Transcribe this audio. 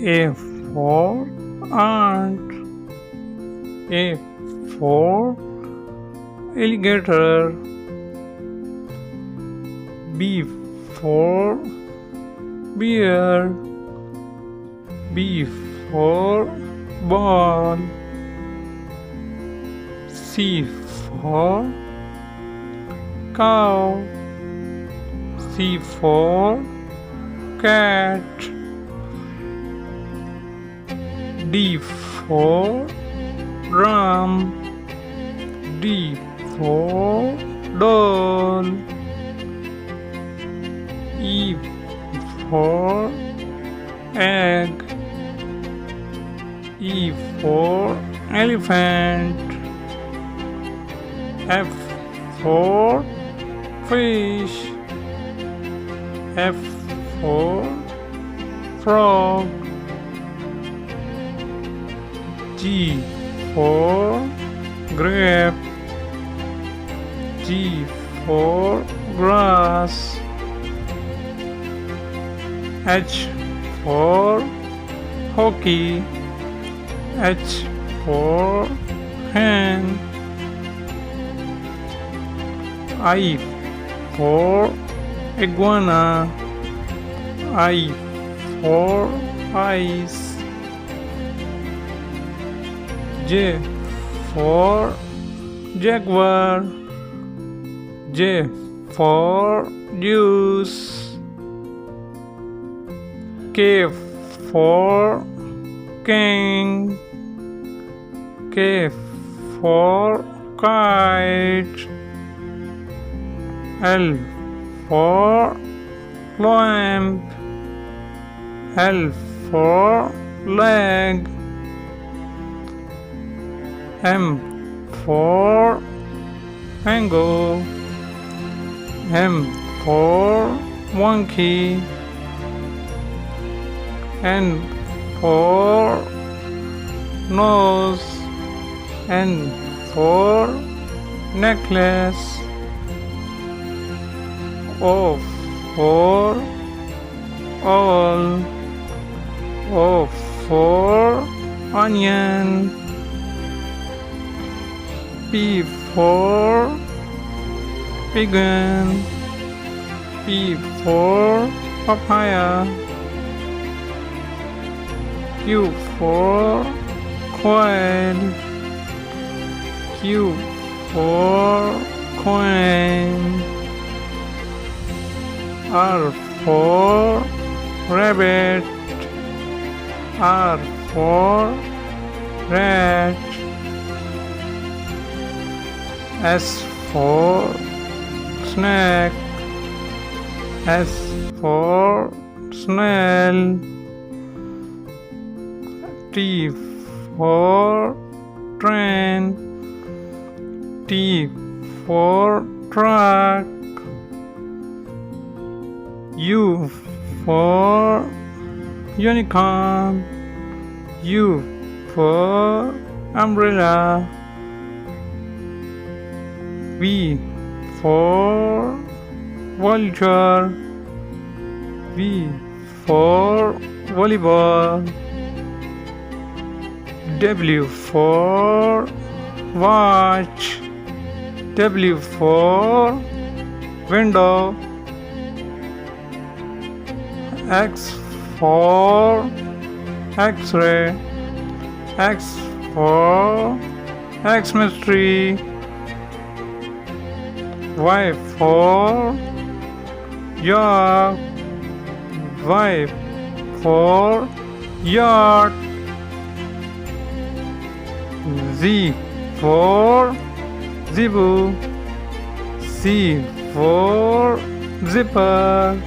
A for ant. A for alligator. B for bear. B for ball. C for cow. C for cat. D for drum. D for doll. E for egg. E for elephant. F for fish. F for frog. G for grape. G for grass. H for hockey. H for hen. I for iguana. I for ice. J for jaguar. J for juice. K for king. K for kite. L for lamp. L for leg. M for mango. M for monkey. N for nose. N for necklace. O for owl. O for onion. P for pigeon. P for papaya. Q for quail. Q for coin. R for rabbit. R for rat. S for snack. S for snail. T for train. T for truck. U for unicorn. U for umbrella. V for vulture. V for volleyball. W for watch. W for window. X for X-ray. X for Xmas tree. Y for yak. Y for yacht. Z for zebu. Z for zipper.